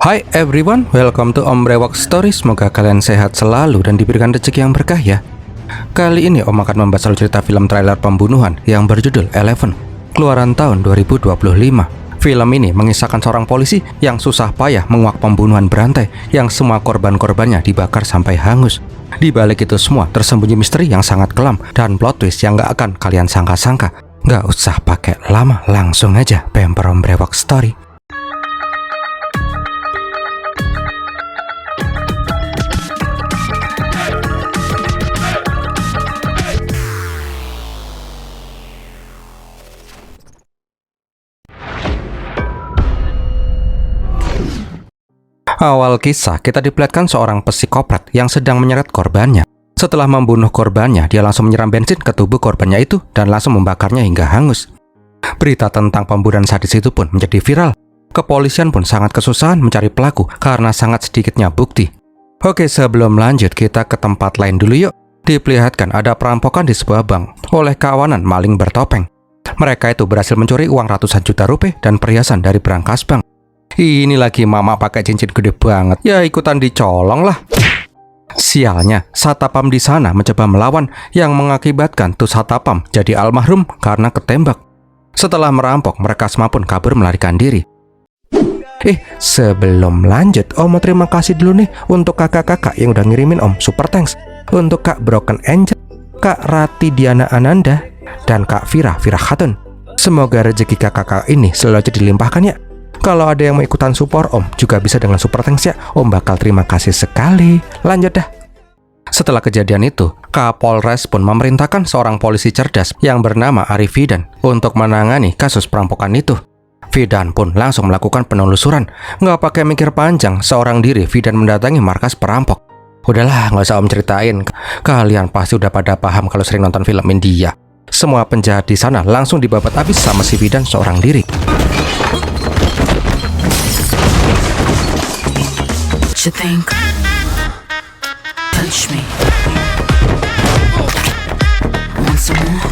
Hai everyone, welcome to Om Brewok Story. Semoga kalian sehat selalu dan diberikan rezeki yang berkah ya. Kali ini Om akan membahas alur cerita film trailer pembunuhan yang berjudul Eleven, keluaran tahun 2025. Film ini mengisahkan seorang polisi yang susah payah menguak pembunuhan berantai yang semua korban-korbannya dibakar sampai hangus. Di balik itu semua tersembunyi misteri yang sangat kelam dan plot twist yang gak akan kalian sangka-sangka. Gak usah pakai lama, langsung aja bemper Om Brewok Story. Awal kisah, kita diperlihatkan seorang psikoprat yang sedang menyeret korbannya. Setelah membunuh korbannya, dia langsung menyiram bensin ke tubuh korbannya itu dan langsung membakarnya hingga hangus. Berita tentang pembunuhan sadis itu pun menjadi viral. Kepolisian pun sangat kesusahan mencari pelaku karena sangat sedikitnya bukti. Oke, sebelum lanjut, kita ke tempat lain dulu yuk. Diperlihatkan ada perampokan di sebuah bank oleh kawanan maling bertopeng. Mereka itu berhasil mencuri uang ratusan juta rupiah dan perhiasan dari berangkas bank. Ini lagi mama pakai cincin gede banget, ya ikutan dicolong lah. Sialnya, satpam di sana mencoba melawan yang mengakibatkan tuh satpam jadi almarhum karena ketembak. Setelah merampok, mereka semua pun kabur melarikan diri. Sebelum lanjut, Om mau terima kasih dulu nih untuk kakak-kakak yang udah ngirimin Om super thanks. Untuk Kak Broken Angel, Kak Rati Diana Ananda, dan Kak Vira Khatun. Semoga rezeki kakak-kakak ini selalu aja dilimpahkan ya. Kalau ada yang mau ikutan support Om, juga bisa dengan super thanks ya. Om bakal terima kasih sekali. Lanjut dah. Setelah kejadian itu, Kapolres pun memerintahkan seorang polisi cerdas yang bernama Arif Fidan untuk menangani kasus perampokan itu. Fidan pun langsung melakukan penelusuran. Nggak pakai mikir panjang, seorang diri Fidan mendatangi markas perampok. Udahlah, nggak usah Om ceritain. Kalian pasti udah pada paham kalau sering nonton film India. Semua penjahat di sana langsung dibabat habis sama si Fidan seorang diri. You think? Touch me. Want some more?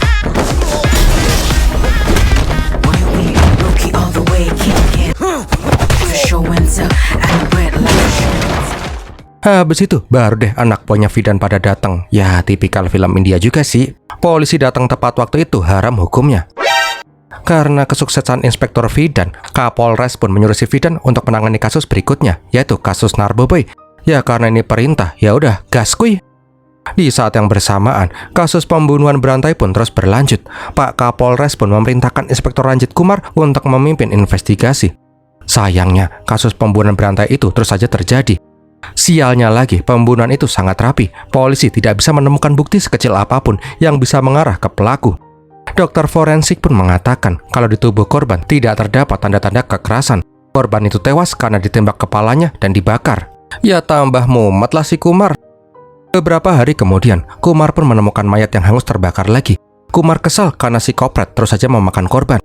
Why we rookie all the way? Keep it for show and tell. And red light. Habis itu baru deh anak buahnya Fidan pada datang. Ya tipikal film India juga sih. Polisi datang tepat waktu itu haram hukumnya. Karena kesuksesan Inspektur Fidan, Kapolres pun menyuruh si Fidan untuk menangani kasus berikutnya, yaitu kasus narboboy. Ya karena ini perintah, ya udah gas kuy. Di saat yang bersamaan, kasus pembunuhan berantai pun terus berlanjut. Pak Kapolres pun memerintahkan Inspektur Ranjit Kumar untuk memimpin investigasi. Sayangnya, kasus pembunuhan berantai itu terus saja terjadi. Sialnya lagi, pembunuhan itu sangat rapi. Polisi tidak bisa menemukan bukti sekecil apapun yang bisa mengarah ke pelaku. Dokter forensik pun mengatakan kalau di tubuh korban tidak terdapat tanda-tanda kekerasan. Korban itu tewas karena ditembak kepalanya dan dibakar. Ya tambah mumet lah si Kumar. Beberapa hari kemudian, Kumar pun menemukan mayat yang hangus terbakar lagi. Kumar kesal karena si kopret terus saja memakan korban.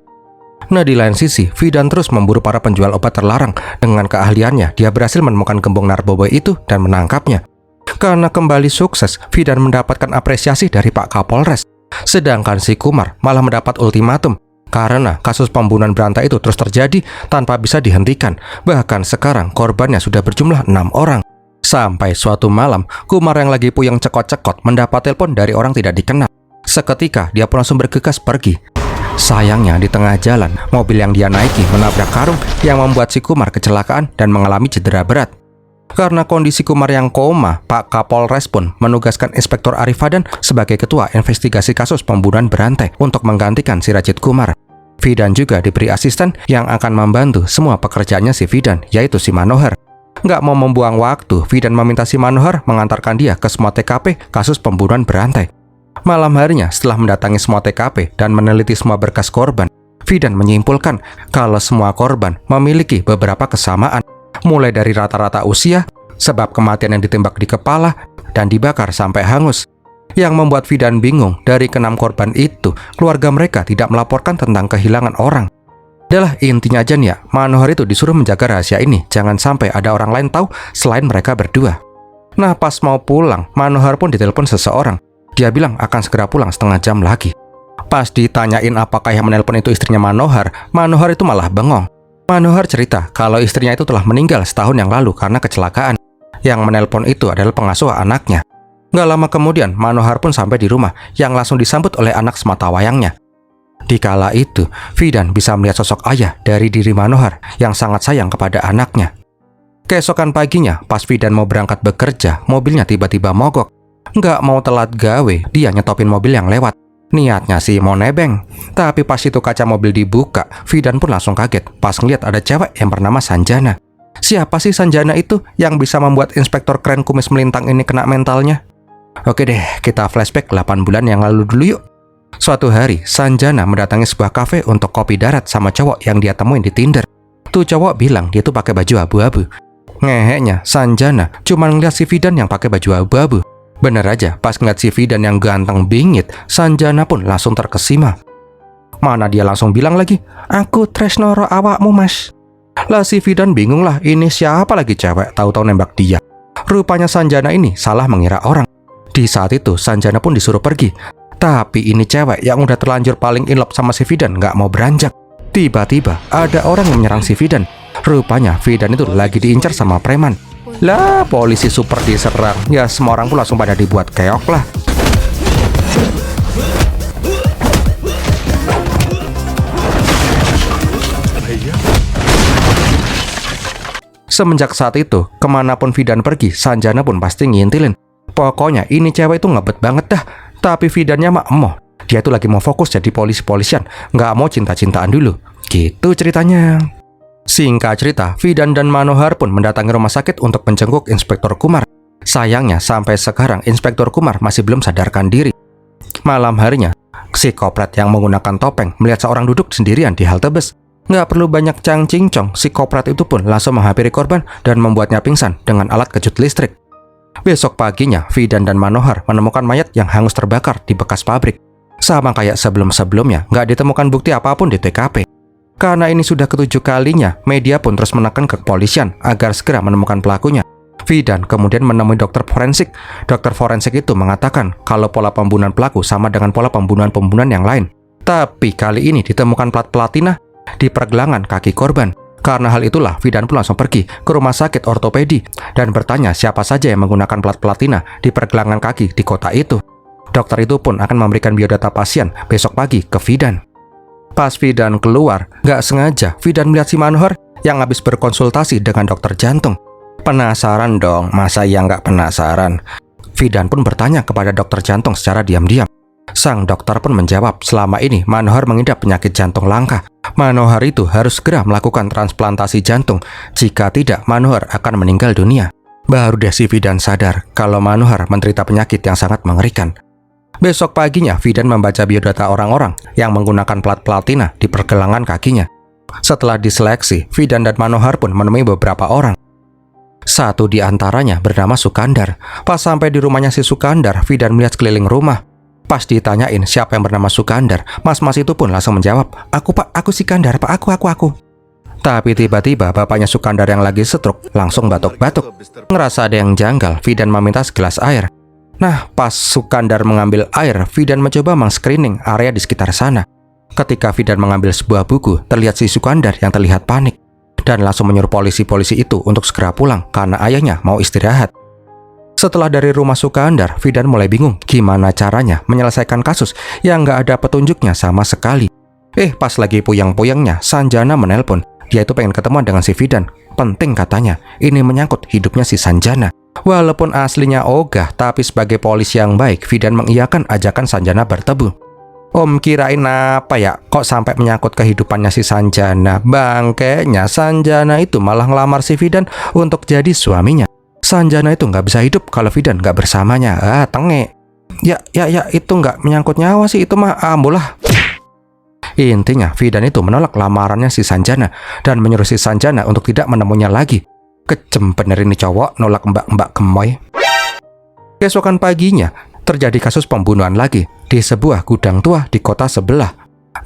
Nah di lain sisi, Fidan terus memburu para penjual obat terlarang. Dengan keahliannya, dia berhasil menemukan gembong narboboy itu dan menangkapnya. Karena kembali sukses, Fidan mendapatkan apresiasi dari Pak Kapolres. Sedangkan si Kumar malah mendapat ultimatum karena kasus pembunuhan berantai itu terus terjadi tanpa bisa dihentikan. Bahkan sekarang korbannya sudah berjumlah 6 orang. Sampai suatu malam, Kumar yang lagi puyeng cekot-cekot mendapat telepon dari orang tidak dikenal. Seketika dia pun langsung bergegas pergi. Sayangnya di tengah jalan, mobil yang dia naiki menabrak karung yang membuat si Kumar kecelakaan dan mengalami cedera berat. Karena kondisi Kumar yang koma, Pak Kapolres pun menugaskan Inspektur Arif Fidan sebagai ketua investigasi kasus pembunuhan berantai untuk menggantikan si Ranjit Kumar. Fidan juga diberi asisten yang akan membantu semua pekerjaannya si Fidan, yaitu si Manohar. Nggak mau membuang waktu, Fidan meminta si Manohar mengantarkan dia ke semua TKP kasus pembunuhan berantai. Malam harinya, setelah mendatangi semua TKP dan meneliti semua berkas korban, Fidan menyimpulkan kalau semua korban memiliki beberapa kesamaan. Mulai dari rata-rata usia, sebab kematian yang ditembak di kepala, dan dibakar sampai hangus. Yang membuat Fidan bingung, dari ke-6 korban itu, keluarga mereka tidak melaporkan tentang kehilangan orang. Adalah intinya aja nih ya, Manohar itu disuruh menjaga rahasia ini, jangan sampai ada orang lain tahu selain mereka berdua. Nah pas mau pulang, Manohar pun ditelepon seseorang. Dia bilang akan segera pulang setengah jam lagi. Pas ditanyain apakah yang menelpon itu istrinya Manohar, Manohar itu malah bengong. Manohar cerita kalau istrinya itu telah meninggal setahun yang lalu karena kecelakaan. Yang menelpon itu adalah pengasuh anaknya. Gak lama kemudian, Manohar pun sampai di rumah yang langsung disambut oleh anak sematawayangnya. Di kala itu, Fidan bisa melihat sosok ayah dari diri Manohar yang sangat sayang kepada anaknya. Keesokan paginya, pas Fidan mau berangkat bekerja, mobilnya tiba-tiba mogok. Nggak mau telat gawe, dia nyetopin mobil yang lewat. Niatnya sih mau nebeng. Tapi pas itu kaca mobil dibuka, Fidan pun langsung kaget pas ngeliat ada cewek yang bernama Sanjana. Siapa sih Sanjana itu yang bisa membuat inspektor keren kumis melintang ini kena mentalnya? Oke deh, kita flashback 8 bulan yang lalu dulu yuk. Suatu hari, Sanjana mendatangi sebuah kafe untuk kopi darat sama cowok yang dia temuin di Tinder. Tuh cowok bilang dia tuh pakai baju abu-abu. Ngeheknya, Sanjana cuma ngeliat si Fidan yang pakai baju abu-abu. Bener aja, pas ngeliat si Fidan yang ganteng bingit, Sanjana pun langsung terkesima. Mana dia langsung bilang lagi, "Aku tresnoro awakmu mas." Lah si Fidan bingung lah, ini siapa lagi cewek tahu-tahu nembak dia. Rupanya Sanjana ini salah mengira orang. Di saat itu Sanjana pun disuruh pergi. Tapi ini cewek yang udah terlanjur paling in love sama si Fidan nggak mau beranjak. Tiba-tiba ada orang yang menyerang si Fidan. Rupanya Fidan itu lagi diincar sama preman. Lah polisi super diserang. Ya semua orang pun langsung pada dibuat keok lah. Semenjak saat itu, kemanapun Fidan pergi, Sanjana pun pasti ngintilin. Pokoknya ini cewek itu ngebet banget dah. Tapi Fidannya mah emoh. Dia tuh lagi mau fokus jadi polisi-polisian, nggak mau cinta-cintaan dulu. Gitu ceritanya. Singkat cerita, Fidan dan Manohar pun mendatangi rumah sakit untuk menjenguk Inspektur Kumar. Sayangnya sampai sekarang Inspektur Kumar masih belum sadarkan diri. Malam harinya, si kopret yang menggunakan topeng melihat seorang duduk sendirian di halte bus. Nggak perlu banyak cang-cincong, si kopret itu pun langsung menghampiri korban dan membuatnya pingsan dengan alat kejut listrik. Besok paginya, Fidan dan Manohar menemukan mayat yang hangus terbakar di bekas pabrik. Sama kayak sebelum-sebelumnya, nggak ditemukan bukti apapun di TKP. Karena ini sudah ketujuh kalinya, media pun terus menekan ke kepolisian agar segera menemukan pelakunya. Fidan kemudian menemui dokter forensik. Dokter forensik itu mengatakan kalau pola pembunuhan pelaku sama dengan pola pembunuhan-pembunuhan yang lain. Tapi kali ini ditemukan plat platina di pergelangan kaki korban. Karena hal itulah, Fidan pun langsung pergi ke rumah sakit ortopedi dan bertanya siapa saja yang menggunakan plat platina di pergelangan kaki di kota itu. Dokter itu pun akan memberikan biodata pasien besok pagi ke Fidan. Pas Fidan keluar, nggak sengaja Fidan melihat si Manohar yang habis berkonsultasi dengan dokter jantung. Penasaran dong, masa ia nggak penasaran? Fidan pun bertanya kepada dokter jantung secara diam-diam. Sang dokter pun menjawab, selama ini Manohar mengidap penyakit jantung langka. Manohar itu harus segera melakukan transplantasi jantung. Jika tidak, Manohar akan meninggal dunia. Baru deh si Fidan sadar kalau Manohar menderita penyakit yang sangat mengerikan. Besok paginya, Fidan membaca biodata orang-orang yang menggunakan plat platina di pergelangan kakinya. Setelah diseleksi, Fidan dan Manohar pun menemui beberapa orang. Satu di antaranya bernama Sukandar. Pas sampai di rumahnya si Sukandar, Fidan melihat sekeliling rumah. Pas ditanyain siapa yang bernama Sukandar, mas-mas itu pun langsung menjawab, "Aku pak, aku Sikandar pak, aku." Tapi tiba-tiba bapaknya Sukandar yang lagi stroke langsung batuk-batuk. Ngerasa ada yang janggal, Fidan meminta segelas air. Nah, pas Sukandar mengambil air, Fidan mencoba meng-screening area di sekitar sana. Ketika Fidan mengambil sebuah buku, terlihat si Sukandar yang terlihat panik dan langsung menyuruh polisi-polisi itu untuk segera pulang karena ayahnya mau istirahat. Setelah dari rumah Sukandar, Fidan mulai bingung gimana caranya menyelesaikan kasus yang nggak ada petunjuknya sama sekali. Pas lagi puyang-puyangnya, Sanjana menelpon. Dia itu pengen ketemuan dengan si Fidan. Penting katanya, ini menyangkut hidupnya si Sanjana. Walaupun aslinya ogah, tapi sebagai polisi yang baik, Fidan mengiyakan ajakan Sanjana bertemu. Om kirain apa ya, kok sampai menyangkut kehidupannya si Sanjana. Bangkainya Sanjana itu malah ngelamar si Fidan untuk jadi suaminya. Sanjana itu nggak bisa hidup kalau Fidan nggak bersamanya. Tenge. Ya, itu nggak menyangkut nyawa sih, itu mah ambulah. Intinya, Fidan itu menolak lamarannya si Sanjana dan menyuruh si Sanjana untuk tidak menemuinya lagi. Kejem bener ini cowok nolak mbak-mbak gemoy. Keesokan paginya, terjadi kasus pembunuhan lagi di sebuah gudang tua di kota sebelah.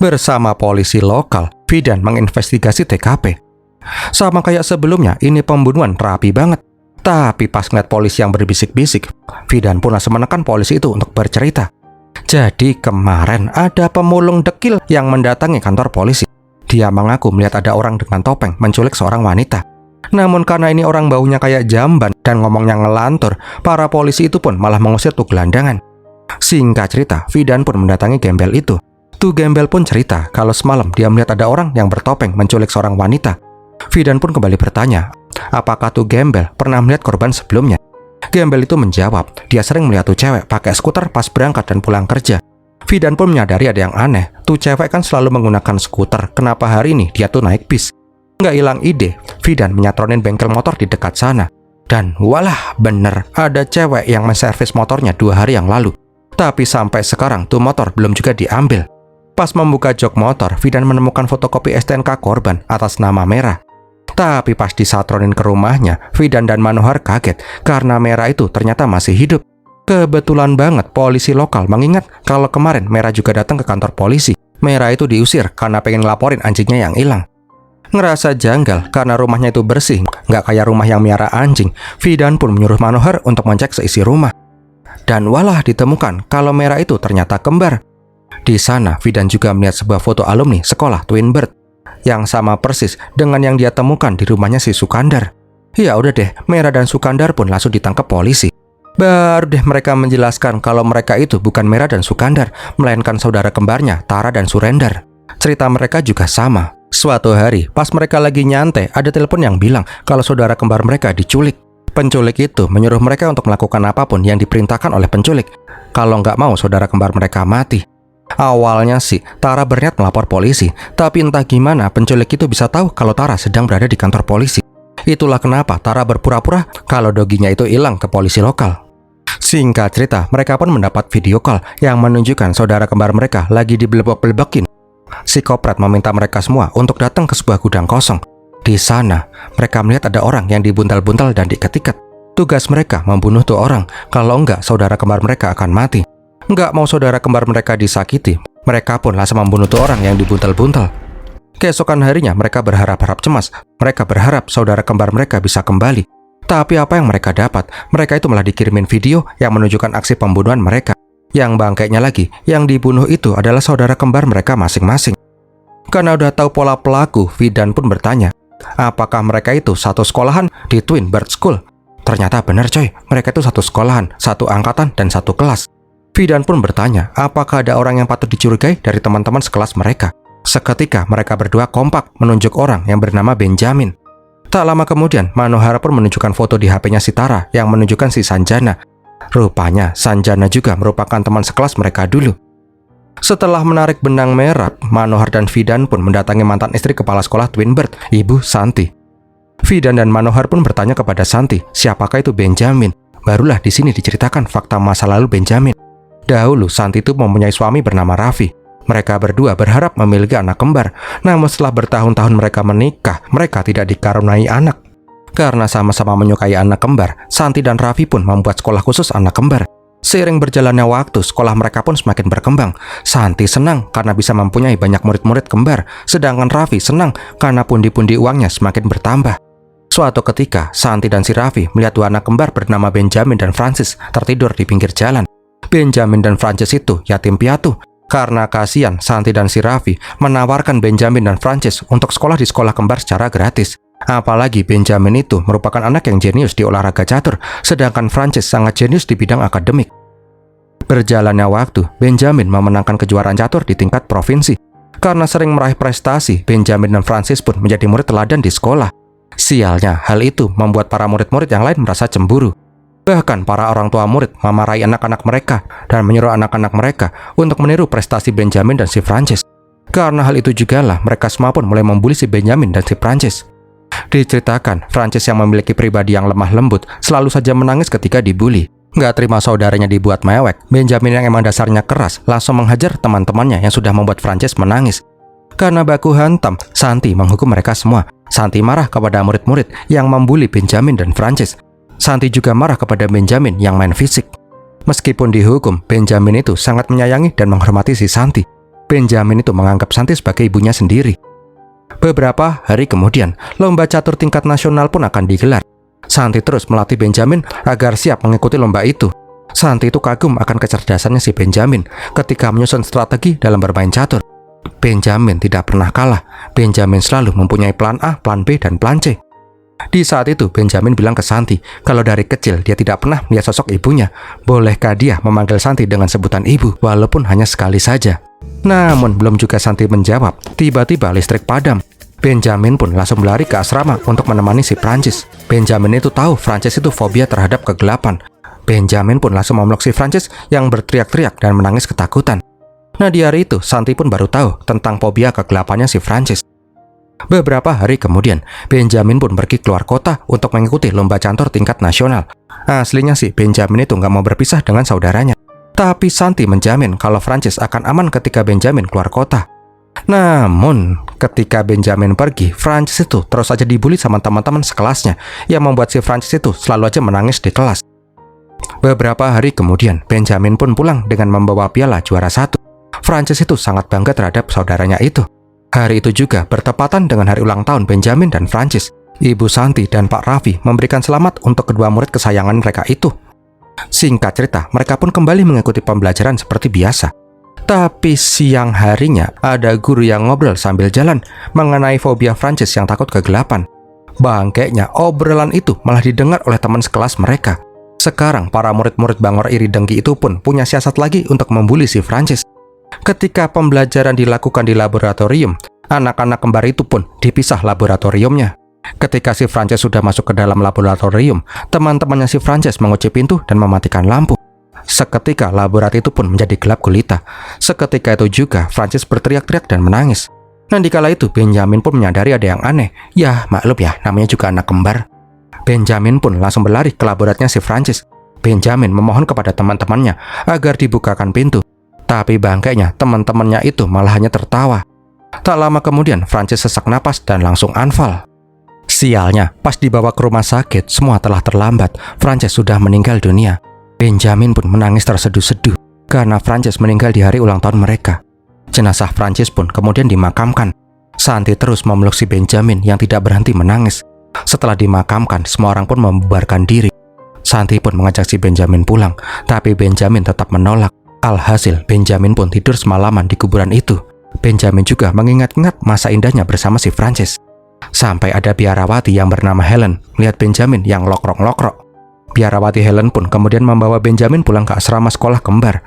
Bersama polisi lokal, Fidan menginvestigasi TKP. Sama kayak sebelumnya, ini pembunuhan rapi banget. Tapi pas ngeliat polisi yang berbisik-bisik, Fidan pun langsung menekan polisi itu untuk bercerita. Jadi kemarin ada pemulung dekil yang mendatangi kantor polisi. Dia mengaku melihat ada orang dengan topeng menculik seorang wanita. Namun karena ini orang baunya kayak jamban dan ngomongnya ngelantur, para polisi itu pun malah mengusir tuh gelandangan. Singkat cerita, Fidan pun mendatangi gembel itu. Tuh gembel pun cerita kalau semalam dia melihat ada orang yang bertopeng menculik seorang wanita. Fidan pun kembali bertanya, apakah tuh gembel pernah melihat korban sebelumnya? Gembel itu menjawab, dia sering melihat tuh cewek pakai skuter pas berangkat dan pulang kerja. Fidan pun menyadari ada yang aneh, tuh cewek kan selalu menggunakan skuter, kenapa hari ini dia tuh naik bis? Nggak hilang ide, Fidan menyatronin bengkel motor di dekat sana. Dan walah, bener, ada cewek yang menservis motornya 2 hari yang lalu. Tapi sampai sekarang tuh motor belum juga diambil. Pas membuka jok motor, Fidan menemukan fotokopi STNK korban atas nama Merah. Tapi pas disatronin ke rumahnya, Fidan dan Manohar kaget karena Merah itu ternyata masih hidup. Kebetulan banget polisi lokal mengingat kalau kemarin Merah juga datang ke kantor polisi. Merah itu diusir karena pengen ngelaporin anjingnya yang hilang. Ngerasa janggal karena rumahnya itu bersih, nggak kayak rumah yang miara anjing, Fidan pun menyuruh Manohar untuk mengecek seisi rumah. Dan walah ditemukan kalau Merah itu ternyata kembar. Di sana, Fidan juga melihat sebuah foto alumni sekolah Twin Bird yang sama persis dengan yang dia temukan di rumahnya si Sukandar. Ya udah deh, Merah dan Sukandar pun langsung ditangkap polisi. Baru deh mereka menjelaskan kalau mereka itu bukan Merah dan Sukandar, melainkan saudara kembarnya Tara dan Surendar. Cerita mereka juga sama. Suatu hari, pas mereka lagi nyantai, ada telepon yang bilang kalau saudara kembar mereka diculik. Penculik itu menyuruh mereka untuk melakukan apapun yang diperintahkan oleh penculik, kalau nggak mau saudara kembar mereka mati. Awalnya sih, Tara berniat melapor polisi, tapi entah gimana penculik itu bisa tahu kalau Tara sedang berada di kantor polisi. Itulah kenapa Tara berpura-pura kalau doginya itu hilang ke polisi lokal. Singkat cerita, mereka pun mendapat video call yang menunjukkan saudara kembar mereka lagi dibelebok-belebekin. Si Koprat meminta mereka semua untuk datang ke sebuah gudang kosong. Di sana, mereka melihat ada orang yang dibuntal-buntal dan diket-iket. Tugas mereka membunuh tuh orang, kalau enggak saudara kembar mereka akan mati. Nggak mau saudara kembar mereka disakiti, mereka pun langsung membunuh tuh orang yang dibuntal-buntal. Keesokan harinya mereka berharap-harap cemas. Mereka berharap saudara kembar mereka bisa kembali. Tapi apa yang mereka dapat? Mereka itu malah dikirimin video yang menunjukkan aksi pembunuhan mereka. Yang bangkainya lagi, yang dibunuh itu adalah saudara kembar mereka masing-masing. Karena udah tahu pola pelaku, Fidan pun bertanya, apakah mereka itu satu sekolahan di Twin Bird School? Ternyata benar coy, mereka itu satu sekolahan, satu angkatan, dan satu kelas. Fidan pun bertanya, apakah ada orang yang patut dicurigai dari teman-teman sekelas mereka? Seketika mereka berdua kompak menunjuk orang yang bernama Benjamin. Tak lama kemudian, Manohara pun menunjukkan foto di HP-nya si Tara yang menunjukkan si Sanjana. Rupanya, Sanjana juga merupakan teman sekelas mereka dulu. Setelah menarik benang merah, Manohar dan Fidan pun mendatangi mantan istri kepala sekolah Twin Bird, Ibu Santi. Fidan dan Manohar pun bertanya kepada Santi, siapakah itu Benjamin? Barulah di sini diceritakan fakta masa lalu Benjamin. Dahulu, Santi itu mempunyai suami bernama Raffi. Mereka berdua berharap memiliki anak kembar, namun setelah bertahun-tahun mereka menikah, mereka tidak dikaruniai anak. Karena sama-sama menyukai anak kembar, Santi dan Raffi pun membuat sekolah khusus anak kembar. Seiring berjalannya waktu, sekolah mereka pun semakin berkembang. Santi senang karena bisa mempunyai banyak murid-murid kembar, sedangkan Raffi senang karena pundi-pundi uangnya semakin bertambah. Suatu ketika, Santi dan si Raffi melihat dua anak kembar bernama Benjamin dan Francis tertidur di pinggir jalan. Benjamin dan Francis itu yatim piatu. Karena kasihan, Santi dan si Raffi menawarkan Benjamin dan Francis untuk sekolah di sekolah kembar secara gratis. Apalagi Benjamin itu merupakan anak yang jenius di olahraga catur, sedangkan Francis sangat jenius di bidang akademik. Berjalannya waktu, Benjamin memenangkan kejuaraan catur di tingkat provinsi. Karena sering meraih prestasi, Benjamin dan Francis pun menjadi murid teladan di sekolah. Sialnya, hal itu membuat para murid-murid yang lain merasa cemburu. Bahkan para orang tua murid memarahi anak-anak mereka dan menyuruh anak-anak mereka untuk meniru prestasi Benjamin dan si Francis. Karena hal itu jugalah mereka semua pun mulai membuli si Benjamin dan si Francis. Diceritakan, Francis yang memiliki pribadi yang lemah lembut selalu saja menangis ketika dibully. Nggak terima saudaranya dibuat mewek, Benjamin yang emang dasarnya keras langsung menghajar teman-temannya yang sudah membuat Francis menangis. Karena baku hantam, Santi menghukum mereka semua. Santi marah kepada murid-murid yang membuli Benjamin dan Francis. Santi juga marah kepada Benjamin yang main fisik. Meskipun dihukum, Benjamin itu sangat menyayangi dan menghormati si Santi. Benjamin itu menganggap Santi sebagai ibunya sendiri. Beberapa hari kemudian, lomba catur tingkat nasional pun akan digelar. Santi terus melatih Benjamin agar siap mengikuti lomba itu. Santi itu kagum akan kecerdasannya si Benjamin ketika menyusun strategi dalam bermain catur. Benjamin tidak pernah kalah. Benjamin selalu mempunyai plan A, plan B, dan plan C. Di saat itu, Benjamin bilang ke Santi kalau dari kecil dia tidak pernah melihat sosok ibunya. Bolehkah dia memanggil Santi dengan sebutan ibu, walaupun hanya sekali saja? Namun, belum juga Santi menjawab, tiba-tiba listrik padam. Benjamin pun langsung berlari ke asrama untuk menemani si Francis. Benjamin itu tahu Francis itu fobia terhadap kegelapan. Benjamin pun langsung memeluk si Francis yang berteriak-teriak dan menangis ketakutan. Nah, di hari itu, Santi pun baru tahu tentang fobia kegelapannya si Francis. Beberapa hari kemudian, Benjamin pun pergi keluar kota untuk mengikuti lomba cantor tingkat nasional. Aslinya sih, Benjamin itu nggak mau berpisah dengan saudaranya. Tapi Santi menjamin kalau Francis akan aman ketika Benjamin keluar kota. Namun, ketika Benjamin pergi, Francis itu terus saja dibully sama teman-teman sekelasnya, yang membuat si Francis itu selalu aja menangis di kelas. Beberapa hari kemudian, Benjamin pun pulang dengan membawa piala juara 1. Francis itu sangat bangga terhadap saudaranya itu. Hari itu juga bertepatan dengan hari ulang tahun Benjamin dan Francis. Ibu Santi dan Pak Raffi memberikan selamat untuk kedua murid kesayangan mereka itu. Singkat cerita, mereka pun kembali mengikuti pembelajaran seperti biasa. Tapi siang harinya, ada guru yang ngobrol sambil jalan mengenai fobia Francis yang takut kegelapan. Bangkeknya, obrolan itu malah didengar oleh teman sekelas mereka. Sekarang, para murid-murid Bangor iri dengki itu pun punya siasat lagi untuk membuli si Francis. Ketika pembelajaran dilakukan di laboratorium, anak-anak kembar itu pun dipisah laboratoriumnya. Ketika si Francis sudah masuk ke dalam laboratorium, teman-temannya si Francis mengunci pintu dan mematikan lampu. Seketika laboratorium itu pun menjadi gelap gulita. Seketika itu juga Francis berteriak-teriak dan menangis. Dan dikala itu Benjamin pun menyadari ada yang aneh. Ya maklum ya, namanya juga anak kembar. Benjamin pun langsung berlari ke laboratoriumnya si Francis. Benjamin memohon kepada teman-temannya agar dibukakan pintu. Tapi bangkainya teman-temannya itu malah hanya tertawa. Tak lama kemudian Francis sesak napas dan langsung anfal. Sialnya, pas dibawa ke rumah sakit, semua telah terlambat. Francis sudah meninggal dunia. Benjamin pun menangis terseduh-seduh karena Francis meninggal di hari ulang tahun mereka. Jenazah Francis pun kemudian dimakamkan. Santi terus memeluk si Benjamin yang tidak berhenti menangis. Setelah dimakamkan, semua orang pun membubarkan diri. Santi pun mengajak si Benjamin pulang, tapi Benjamin tetap menolak. Alhasil, Benjamin pun tidur semalaman di kuburan itu. Benjamin juga mengingat-ingat masa indahnya bersama si Francis. Sampai ada biarawati yang bernama Helen melihat Benjamin yang lokrok-lokrok. Biarawati Helen pun kemudian membawa Benjamin pulang ke asrama sekolah kembar.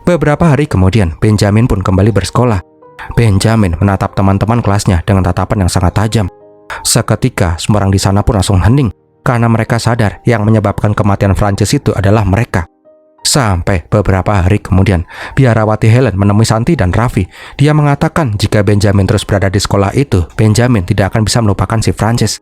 Beberapa hari kemudian, Benjamin pun kembali bersekolah. Benjamin menatap teman-teman kelasnya dengan tatapan yang sangat tajam. Seketika, semua orang di sana pun langsung hening karena mereka sadar yang menyebabkan kematian Francis itu adalah mereka. Sampai beberapa hari kemudian, biarawati Helen menemui Santi dan Raffi. Dia mengatakan jika Benjamin terus berada di sekolah itu, Benjamin tidak akan bisa melupakan si Francis.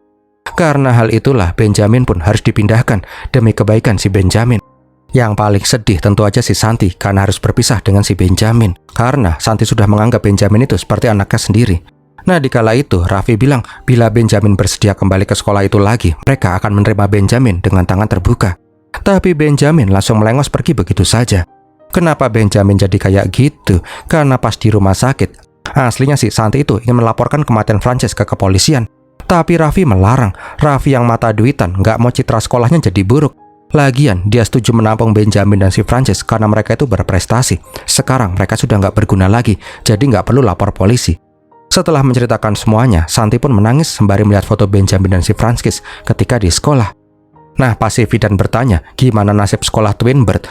Karena hal itulah, Benjamin pun harus dipindahkan demi kebaikan si Benjamin. Yang paling sedih tentu aja si Santi karena harus berpisah dengan si Benjamin. Karena Santi sudah menganggap Benjamin itu seperti anaknya sendiri. Nah, dikala itu Raffi bilang bila Benjamin bersedia kembali ke sekolah itu lagi, mereka akan menerima Benjamin dengan tangan terbuka. Tapi Benjamin langsung melengos pergi begitu saja. Kenapa Benjamin jadi kayak gitu? Karena pas di rumah sakit, aslinya si Santi itu ingin melaporkan kematian Francis ke kepolisian. Tapi Raffi melarang. Raffi yang mata duitan nggak mau citra sekolahnya jadi buruk. Lagian dia setuju menampung Benjamin dan si Francis karena mereka itu berprestasi. Sekarang mereka sudah nggak berguna lagi, jadi nggak perlu lapor polisi. Setelah menceritakan semuanya, Santi pun menangis sembari melihat foto Benjamin dan si Francis ketika di sekolah. Nah, pas si Fidan bertanya, gimana nasib sekolah Twinbird?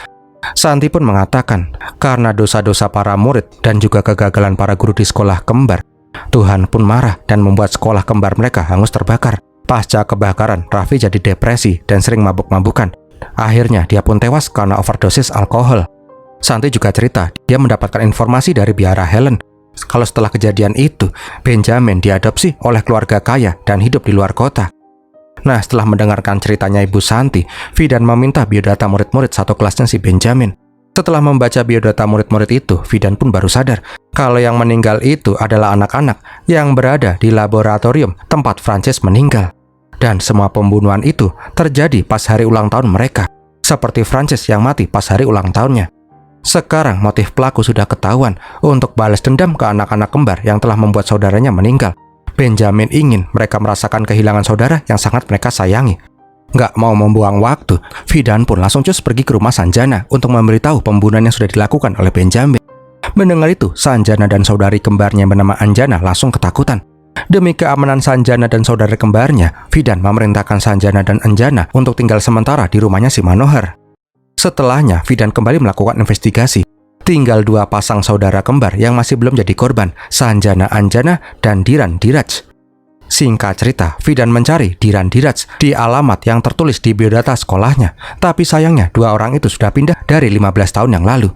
Santi pun mengatakan, karena dosa-dosa para murid dan juga kegagalan para guru di sekolah kembar, Tuhan pun marah dan membuat sekolah kembar mereka hangus terbakar. Pasca kebakaran, Raffi jadi depresi dan sering mabuk-mabukan. Akhirnya, dia pun tewas karena overdosis alkohol. Santi juga cerita, dia mendapatkan informasi dari biara Helen. Kalau setelah kejadian itu, Benjamin diadopsi oleh keluarga kaya dan hidup di luar kota. Nah, setelah mendengarkan ceritanya Ibu Santi, Fidan meminta biodata murid-murid satu kelasnya si Benjamin. Setelah membaca biodata murid-murid itu, Fidan pun baru sadar kalau yang meninggal itu adalah anak-anak yang berada di laboratorium tempat Francis meninggal. Dan semua pembunuhan itu terjadi pas hari ulang tahun mereka, seperti Francis yang mati pas hari ulang tahunnya. Sekarang motif pelaku sudah ketahuan untuk balas dendam ke anak-anak kembar yang telah membuat saudaranya meninggal. Benjamin ingin mereka merasakan kehilangan saudara yang sangat mereka sayangi. Nggak mau membuang waktu, Fidan pun langsung cus pergi ke rumah Sanjana untuk memberitahu pembunuhan yang sudah dilakukan oleh Benjamin. Mendengar itu, Sanjana dan saudari kembarnya yang bernama Anjana langsung ketakutan. Demi keamanan Sanjana dan saudara kembarnya, Fidan memerintahkan Sanjana dan Anjana untuk tinggal sementara di rumahnya si Manohar. Setelahnya, Fidan kembali melakukan investigasi. Tinggal 2 pasang saudara kembar yang masih belum jadi korban, Sanjana Anjana dan Diran Diraj. Singkat cerita, Fidan mencari Diran Diraj di alamat yang tertulis di biodata sekolahnya. Tapi sayangnya 2 orang itu sudah pindah dari 15 tahun yang lalu.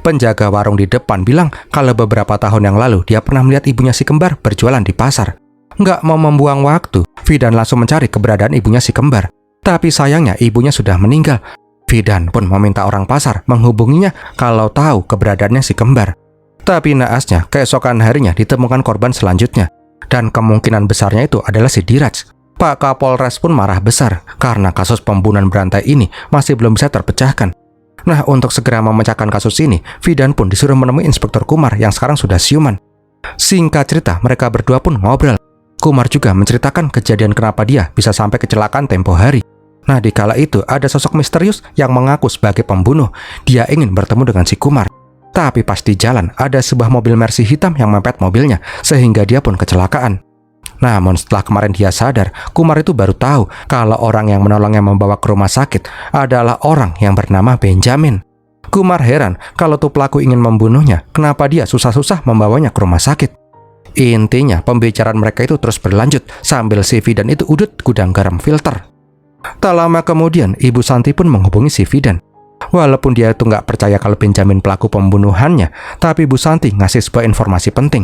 Penjaga warung di depan bilang kalau beberapa tahun yang lalu dia pernah melihat ibunya si kembar berjualan di pasar. Nggak mau membuang waktu, Fidan langsung mencari keberadaan ibunya si kembar. Tapi sayangnya ibunya sudah meninggal. Fidan pun meminta orang pasar menghubunginya kalau tahu keberadaannya si kembar. Tapi naasnya, keesokan harinya ditemukan korban selanjutnya. Dan kemungkinan besarnya itu adalah si Diraj. Pak Kapolres pun marah besar karena kasus pembunuhan berantai ini masih belum bisa terpecahkan. Nah, untuk segera memecahkan kasus ini, Fidan pun disuruh menemui Inspektur Kumar yang sekarang sudah siuman. Singkat cerita, mereka berdua pun ngobrol. Kumar juga menceritakan kejadian kenapa dia bisa sampai kecelakaan tempo hari. Nah, di kala itu ada sosok misterius yang mengaku sebagai pembunuh. Dia ingin bertemu dengan si Kumar. Tapi pas di jalan, ada sebuah mobil Mercy hitam yang mepet mobilnya, sehingga dia pun kecelakaan. Namun setelah kemarin dia sadar, Kumar itu baru tahu kalau orang yang menolongnya membawa ke rumah sakit adalah orang yang bernama Benjamin. Kumar heran kalau tuh pelaku ingin membunuhnya, kenapa dia susah-susah membawanya ke rumah sakit. Intinya, pembicaraan mereka itu terus berlanjut sambil si Fidan itu udut gudang garam filter. Tak lama kemudian, Ibu Santi pun menghubungi si Fidan. Walaupun dia itu nggak percaya kalau Benjamin pelaku pembunuhannya, tapi Ibu Santi ngasih sebuah informasi penting.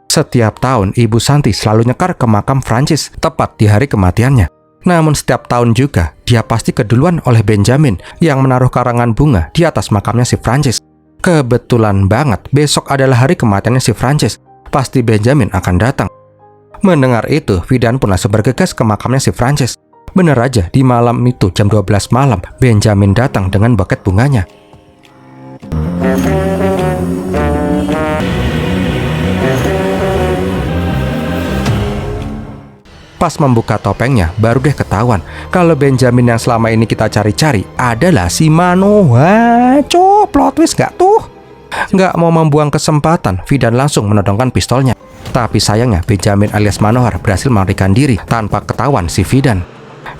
Setiap tahun, Ibu Santi selalu nyekar ke makam Francis tepat di hari kematiannya. Namun setiap tahun juga, dia pasti keduluan oleh Benjamin yang menaruh karangan bunga di atas makamnya si Francis. Kebetulan banget, besok adalah hari kematiannya si Francis. Pasti Benjamin akan datang. Mendengar itu, Fidan pun langsung bergegas ke makamnya si Francis. Bener aja, di malam itu jam 12 malam, Benjamin datang dengan buket bunganya. Pas membuka topengnya, baru deh ketahuan kalau Benjamin yang selama ini kita cari-cari adalah si Manohar. Plot twist gak tuh? Gak mau membuang kesempatan, Fidan langsung menodongkan pistolnya. Tapi sayangnya Benjamin alias Manohar berhasil melarikan diri tanpa ketahuan si Fidan.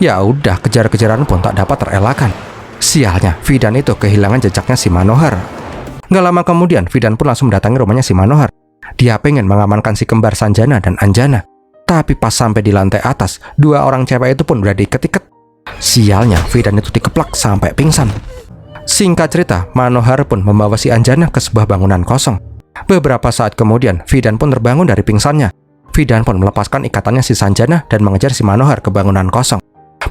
Ya udah, kejar-kejaran pun tak dapat terelakkan. Sialnya, Fidan itu kehilangan jejaknya si Manohar. Gak lama kemudian, Fidan pun langsung mendatangi rumahnya si Manohar. Dia pengen mengamankan si kembar Sanjana dan Anjana. Tapi pas sampai di lantai atas, 2 orang cewek itu pun udah diiket-iket. Sialnya, Fidan itu dikeplak sampai pingsan. Singkat cerita, Manohar pun membawa si Anjana ke sebuah bangunan kosong. Beberapa saat kemudian, Fidan pun terbangun dari pingsannya. Fidan pun melepaskan ikatannya si Sanjana dan mengejar si Manohar ke bangunan kosong.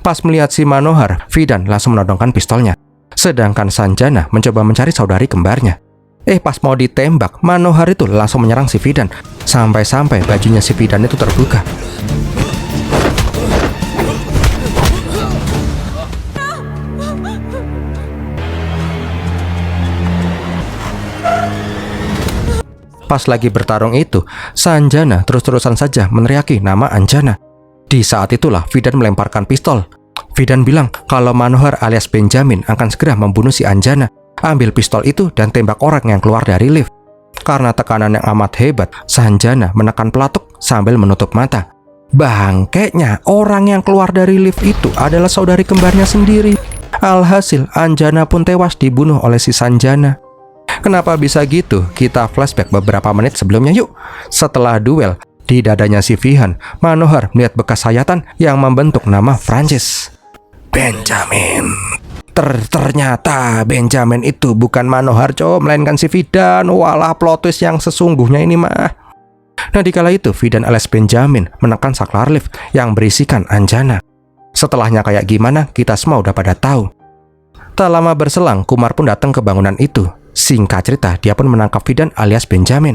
Pas melihat si Manohar, Fidan langsung menodongkan pistolnya. Sedangkan Sanjana mencoba mencari saudari kembarnya. Pas mau ditembak, Manohar itu langsung menyerang si Fidan. Sampai-sampai bajunya si Fidan itu terbuka. Pas lagi bertarung itu, Sanjana terus-terusan saja meneriaki nama Anjana. Di saat itulah Fidan melemparkan pistol. Fidan bilang kalau Manohar alias Benjamin akan segera membunuh si Anjana. Ambil pistol itu dan tembak orang yang keluar dari lift. Karena tekanan yang amat hebat, Sanjana menekan pelatuk sambil menutup mata. Bangkeknya, orang yang keluar dari lift itu adalah saudari kembarnya sendiri. Alhasil, Anjana pun tewas dibunuh oleh si Sanjana. Kenapa bisa gitu? Kita flashback beberapa menit sebelumnya yuk. Setelah duel, di dadanya si Fihan, Manohar melihat bekas sayatan yang membentuk nama Francis. Benjamin. Ternyata Benjamin itu bukan Manohar, melainkan si Fidan. Walah, plot twist yang sesungguhnya ini mah. Nah, di kala itu Fidan alias Benjamin menekan saklar lift yang berisikan Anjana. Setelahnya kayak gimana, kita semua udah pada tahu. Tak lama berselang, Kumar pun datang ke bangunan itu. Singkat cerita, dia pun menangkap Fidan alias Benjamin.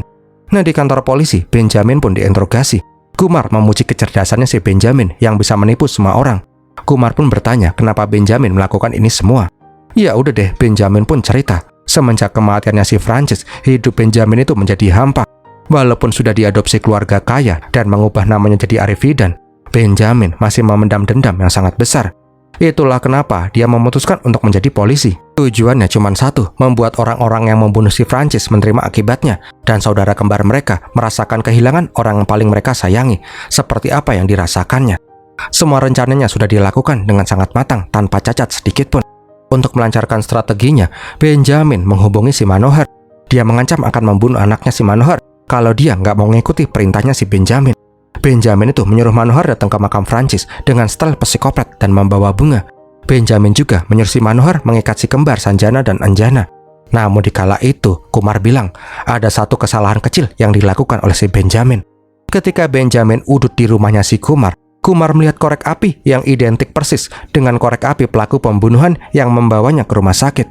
Nah, di kantor polisi, Benjamin pun diinterogasi. Kumar memuji kecerdasannya si Benjamin yang bisa menipu semua orang. Kumar pun bertanya kenapa Benjamin melakukan ini semua. Ya udah deh, Benjamin pun cerita. Semenjak kematiannya si Francis, hidup Benjamin itu menjadi hampa. Walaupun sudah diadopsi keluarga kaya dan mengubah namanya jadi Arif Fidan, Benjamin masih memendam dendam yang sangat besar. Itulah kenapa dia memutuskan untuk menjadi polisi. Tujuannya cuma satu, membuat orang-orang yang membunuh si Francis menerima akibatnya, dan saudara kembar mereka merasakan kehilangan orang yang paling mereka sayangi, seperti apa yang dirasakannya. Semua rencananya sudah dilakukan dengan sangat matang, tanpa cacat sedikit pun. Untuk melancarkan strateginya, Benjamin menghubungi si Manohar. Dia mengancam akan membunuh anaknya si Manohar kalau dia nggak mau mengikuti perintahnya si Benjamin. Benjamin itu menyuruh Manohar datang ke makam Francis dengan setel psikopet dan membawa bunga. Benjamin juga menyuruh si Manohar mengikat si kembar Sanjana dan Anjana. Namun di kala itu, Kumar bilang ada satu kesalahan kecil yang dilakukan oleh si Benjamin. Ketika Benjamin udut di rumahnya si Kumar, Kumar melihat korek api yang identik persis dengan korek api pelaku pembunuhan yang membawanya ke rumah sakit.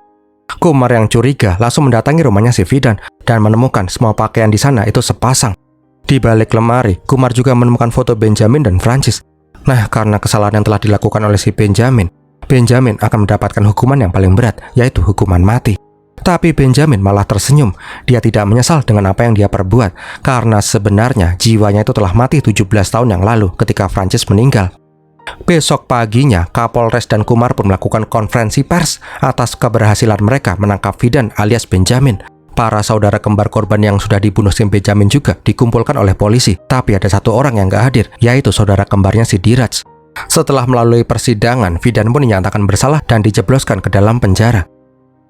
Kumar yang curiga langsung mendatangi rumahnya si Fidan dan menemukan semua pakaian di sana itu sepasang. Di balik lemari, Kumar juga menemukan foto Benjamin dan Francis. Nah, karena kesalahan yang telah dilakukan oleh si Benjamin akan mendapatkan hukuman yang paling berat, yaitu hukuman mati. Tapi Benjamin malah tersenyum. Dia tidak menyesal dengan apa yang dia perbuat, karena sebenarnya jiwanya itu telah mati 17 tahun yang lalu ketika Francis meninggal. Besok paginya, Kapolres dan Kumar pun melakukan konferensi pers atas keberhasilan mereka menangkap Fidan alias Benjamin. Para saudara kembar korban yang sudah dibunuh si Benjamin juga dikumpulkan oleh polisi. Tapi ada satu orang yang gak hadir, yaitu saudara kembarnya si Diraj. Setelah melalui persidangan, Fidan pun dinyatakan bersalah dan dijebloskan ke dalam penjara.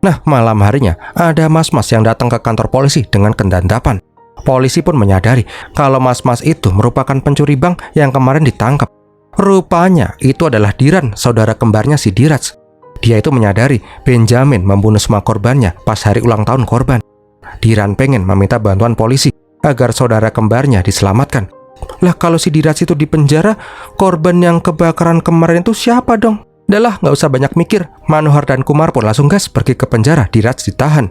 Nah, malam harinya ada mas-mas yang datang ke kantor polisi dengan kendandapan. Polisi pun menyadari kalau mas-mas itu merupakan pencuri bank yang kemarin ditangkap. Rupanya itu adalah Diran, saudara kembarnya si Diraj. Dia itu menyadari Benjamin membunuh semua korbannya pas hari ulang tahun korban. Diran pengen meminta bantuan polisi agar saudara kembarnya diselamatkan. Lah, kalau si Diraj itu di penjara, korban yang kebakaran kemarin itu siapa dong? Udahlah, nggak usah banyak mikir. Manohar dan Kumar pun langsung gas pergi ke penjara. Diraj ditahan.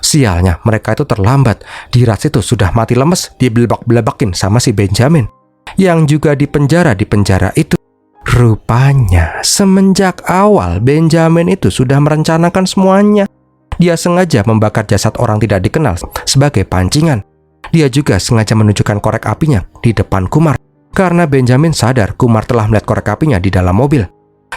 Sialnya, mereka itu terlambat. Diraj itu sudah mati lemes, dibelebak-belebakin sama si Benjamin, yang juga di penjara itu. Rupanya, semenjak awal Benjamin itu sudah merencanakan semuanya. Dia sengaja membakar jasad orang tidak dikenal sebagai pancingan. Dia juga sengaja menunjukkan korek apinya di depan Kumar, karena Benjamin sadar Kumar telah melihat korek apinya di dalam mobil.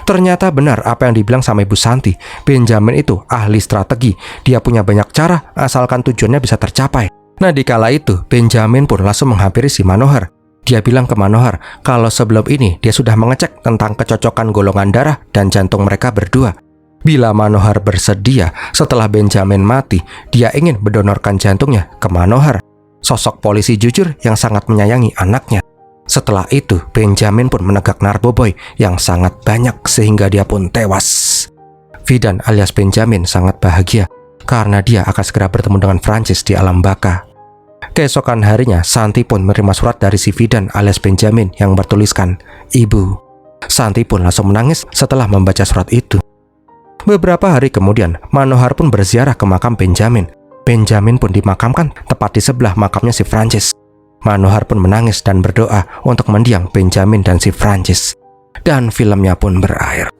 Ternyata benar apa yang dibilang sama Ibu Santi. Benjamin itu ahli strategi. Dia punya banyak cara asalkan tujuannya bisa tercapai. Nah, di kala itu Benjamin pun langsung menghampiri si Manohar. Dia bilang ke Manohar kalau sebelum ini dia sudah mengecek tentang kecocokan golongan darah dan jantung mereka berdua. Bila Manohar bersedia, setelah Benjamin mati, dia ingin mendonorkan jantungnya ke Manohar. Sosok polisi jujur yang sangat menyayangi anaknya. Setelah itu, Benjamin pun menegak narkoboy yang sangat banyak sehingga dia pun tewas. Fidan alias Benjamin sangat bahagia karena dia akan segera bertemu dengan Francis di alam baka. Keesokan harinya, Santi pun menerima surat dari si Fidan alias Benjamin yang bertuliskan, "Ibu." Santi pun langsung menangis setelah membaca surat itu. Beberapa hari kemudian, Manohar pun berziarah ke makam Benjamin. Benjamin pun dimakamkan tepat di sebelah makamnya si Francis. Manohar pun menangis dan berdoa untuk mendiang Benjamin dan si Francis. Dan filmnya pun berakhir.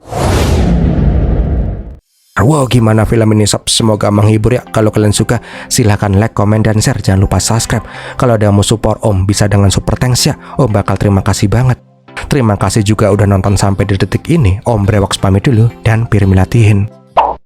Wow, gimana film ini sob? Semoga menghibur ya. Kalau kalian suka, silahkan like, komen, dan share. Jangan lupa subscribe. Kalau ada yang mau support Om, bisa dengan super thanks ya. Om bakal terima kasih banget. Terima kasih juga udah nonton sampai di detik ini. Om Brewoks pamit dulu dan Pirmilatihin.